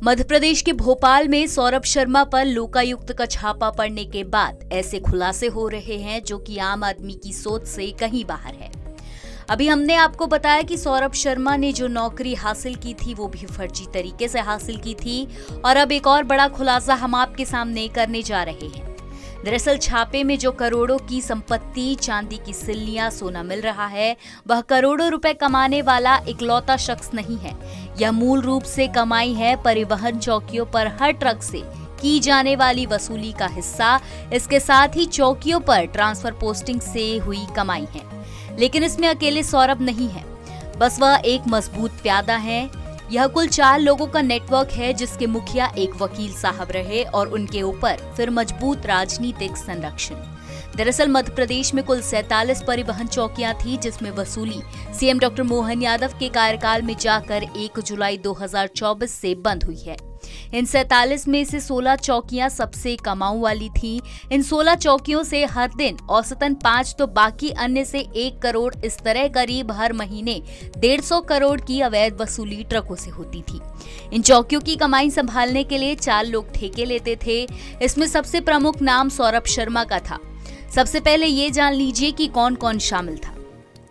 मध्य प्रदेश के भोपाल में सौरभ शर्मा पर लोकायुक्त का छापा पड़ने के बाद ऐसे खुलासे हो रहे हैं जो कि आम आदमी की सोच से कहीं बाहर है। अभी हमने आपको बताया कि सौरभ शर्मा ने जो नौकरी हासिल की थी वो भी फर्जी तरीके से हासिल की थी और अब एक और बड़ा खुलासा हम आपके सामने करने जा रहे हैं। दरअसल छापे में जो करोड़ों की संपत्ति, चांदी की सिल्लियां, सोना मिल रहा है, वह करोड़ों रुपए कमाने वाला इकलौता शख्स नहीं है। यह मूल रूप से कमाई है परिवहन चौकियों पर हर ट्रक से की जाने वाली वसूली का हिस्सा। इसके साथ ही चौकियों पर ट्रांसफर पोस्टिंग से हुई कमाई है। लेकिन इसमें अकेले सौरभ नहीं है, बस वह एक मजबूत प्यादा है। यह कुल 4 लोगों का नेटवर्क है जिसके मुखिया एक वकील साहब रहे और उनके ऊपर फिर मजबूत राजनीतिक संरक्षण। दरअसल मध्य प्रदेश में कुल 47 परिवहन चौकियां थी जिसमें वसूली सीएम डॉक्टर मोहन यादव के कार्यकाल में जाकर 1 जुलाई 2024 से बंद हुई है। इन 47 में से 16 चौकियां सबसे कमाऊ वाली थी। इन 16 चौकियों से हर दिन औसतन 5 तो बाकी अन्य से 1 करोड़, इस तरह करीब हर महीने 150 करोड़ की अवैध वसूली ट्रकों से होती थी। इन चौकियों की कमाई संभालने के लिए 4 लोग ठेके लेते थे। इसमें सबसे प्रमुख नाम सौरभ शर्मा का था। सबसे पहले ये जान लीजिए कि कौन कौन शामिल था।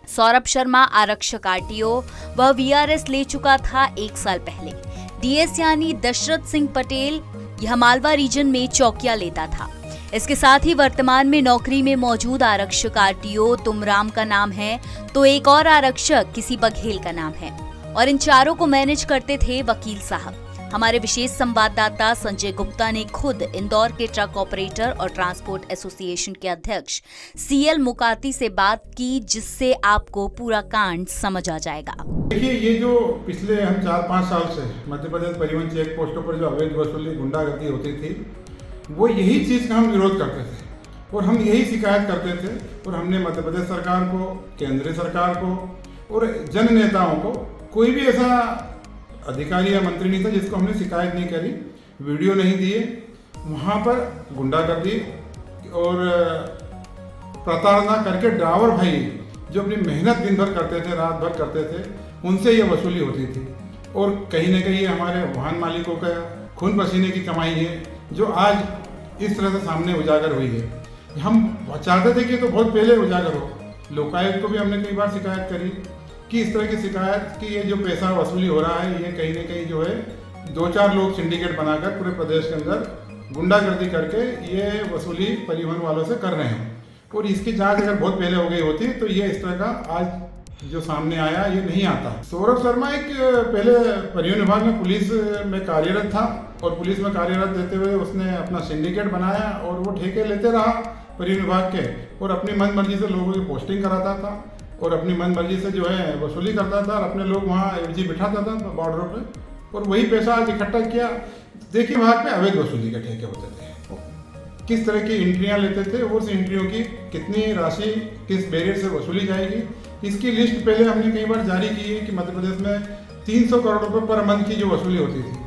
सौरभ शर्मा आरक्षक आरटीओ, वह वीआरएस ले चुका था 1 साल पहले। डीएस यानी दशरथ सिंह पटेल, यह मालवा रीजन में चौकियां लेता था। इसके साथ ही वर्तमान में नौकरी में मौजूद आरक्षक आरटीओ तुमराम का नाम है, तो एक और आरक्षक किसी बघेल का नाम है और इन चारों को मैनेज करते थे वकील साहब। हमारे विशेष संवाददाता संजय गुप्ता ने खुद इंदौर के ट्रक ऑपरेटर और ट्रांसपोर्ट एसोसिएशन के अध्यक्ष सीएल मुकाती से बात की, जिससे आपको पूरा कांड समझ आ जाएगा। देखिए, ये जो पिछले हम 4-5 साल से मध्य प्रदेश परिवहन चेक पोस्टों पर जो अवैध वसूली, गुंडागर्दी होती थी, वो यही चीज़ का हम विरोध करते थे और हम यही शिकायत करते थे। और हमने मध्य प्रदेश सरकार को, केंद्रीय सरकार को और जन नेताओं को, कोई भी ऐसा अधिकारी या मंत्री नहीं था जिसको हमने शिकायत नहीं करी, वीडियो नहीं दिए। वहाँ पर गुंडागर्दी और प्रताड़ना करके ड्राइवर भाई जो अपनी मेहनत दिन भर करते थे, रात भर करते थे, उनसे ये वसूली होती थी। और कहीं ना कहीं हमारे वाहन मालिकों का खून पसीने की कमाई है जो आज इस तरह से सामने उजागर हुई है। हम चाहते थे कि तो बहुत पहले उजागर हो। लोकायुक्त को भी हमने कई बार शिकायत करी कि इस तरह की शिकायत कि ये जो पैसा वसूली हो रहा है, ये कहीं ना कहीं जो है 2-4 लोग सिंडिकेट बनाकर पूरे प्रदेश के अंदर गुंडागर्दी करके ये वसूली परिवहन वालों से कर रहे हैं। और इसकी जांच अगर बहुत पहले हो गई होती तो ये इस तरह का आज जो सामने आया ये नहीं आता। सौरभ शर्मा एक पहले परिवहन विभाग में पुलिस में कार्यरत था और पुलिस में कार्यरत रहते हुए उसने अपना सिंडिकेट बनाया और वो ठेके लेते रहा परिवहन विभाग के और अपनी मनमर्जी से लोगों की पोस्टिंग कराता था और अपनी मनमर्जी से जो है वसूली करता था और अपने लोग वहाँ एफजी बिठाता था बॉर्डरों पे और वही पैसा आज इकट्ठा किया। देखिए, वहाँ पे अवैध वसूली के ठेके होते थे, किस तरह की एंट्रियाँ लेते थे, उस एंट्रियों की कितनी राशि किस बैरियर से वसूली जाएगी, इसकी लिस्ट पहले हमने कई बार जारी की है कि मध्य प्रदेश में 300 करोड़ रुपये पर मंथ की जो वसूली होती थी,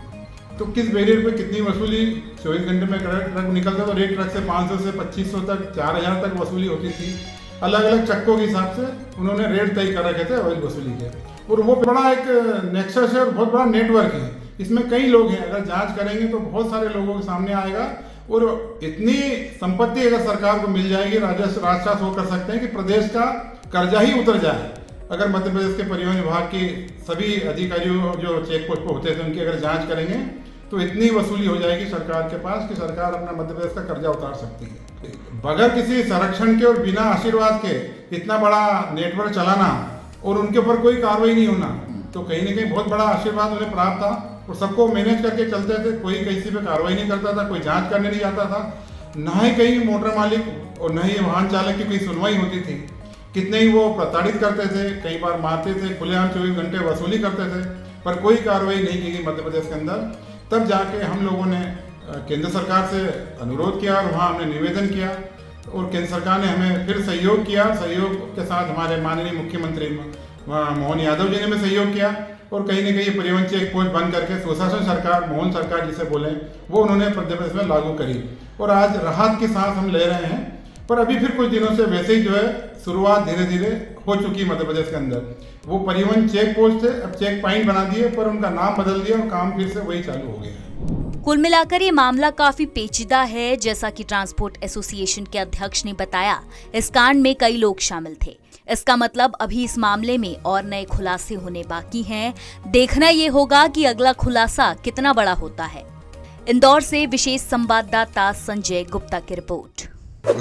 तो किस बैरियर पे कितनी वसूली 24 घंटे में ट्रक निकलता था और एक ट्रक से 500 से 2500 तक 4000 तक वसूली होती थी। अलग अलग चक्कों के हिसाब से उन्होंने रेट तय कर रखे थे अवैध वसूली के। और वो बड़ा एक नेक्सस है और बहुत बड़ा नेटवर्क है। इसमें कई लोग हैं, अगर जांच करेंगे तो बहुत सारे लोगों के सामने आएगा और इतनी संपत्ति अगर सरकार को मिल जाएगी, राजस्व राजस्व वो कर सकते हैं कि प्रदेश का कर्जा ही उतर जाए। अगर मध्य प्रदेश के परिवहन विभाग के सभी अधिकारियों जो चेक पोस्ट पर होते थे उनकी अगर जाँच करेंगे तो इतनी वसूली हो जाएगी सरकार के पास कि सरकार अपना मध्य प्रदेश का कर्जा उतार सकती है। बगैर किसी संरक्षण के और बिना आशीर्वाद के इतना बड़ा नेटवर्क चलाना और उनके ऊपर कोई कार्रवाई नहीं होना, तो कहीं ना कहीं बहुत बड़ा आशीर्वाद उन्हें प्राप्त था और सबको मैनेज करके चलते थे। कोई किसी पे कार्रवाई नहीं करता था, कोई जांच करने नहीं आता था, ना ही कहीं मोटर मालिक और न ही वाहन चालक की कोई सुनवाई होती थी। कितने ही वो प्रताड़ित करते थे, कई बार मारते थे, खुलेआम 24 घंटे वसूली करते थे, पर कोई कार्रवाई नहीं की गई मध्य प्रदेश के अंदर। तब जाके हम लोगों ने केंद्र सरकार से अनुरोध किया और वहाँ हमने निवेदन किया और केंद्र सरकार ने हमें फिर सहयोग किया। सहयोग के साथ हमारे माननीय मुख्यमंत्री मोहन यादव जी ने हमें सहयोग किया और कहीं ना कहीं परिवहन चेक पोस्ट बंद करके सुशासन सरकार, मोहन सरकार जिसे बोले, वो उन्होंने मध्य प्रदेश में लागू करी और आज राहत की सांस हम ले रहे हैं। पर अभी फिर कुछ दिनों से वैसे ही जो है शुरुआत धीरे धीरे हो चुकी है मध्य प्रदेश के अंदर। वो परिवहन चेक पोस्ट है, अब चेक पॉइंट बना दिए, पर उनका नाम बदल दिया और काम फिर से वही चालू हो गया है। कुल मिलाकर ये मामला काफी पेचीदा है। जैसा कि ट्रांसपोर्ट एसोसिएशन के अध्यक्ष ने बताया, इस कांड में कई लोग शामिल थे। इसका मतलब अभी इस मामले में और नए खुलासे होने बाकी हैं। देखना ये होगा कि अगला खुलासा कितना बड़ा होता है। इंदौर से विशेष संवाददाता संजय गुप्ता की रिपोर्ट।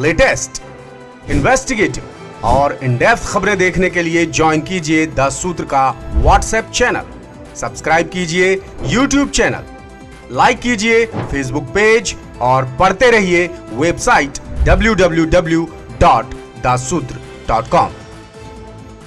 लेटेस्ट, इन्वेस्टिगेटिव और इन डेप्थ खबरें देखने के लिए ज्वाइन कीजिए द सूत्र का व्हाट्सएप चैनल, सब्सक्राइब कीजिए यूट्यूब चैनल, लाइक कीजिए फेसबुक पेज और पढ़ते रहिए वेबसाइट www.daसूत्र.com।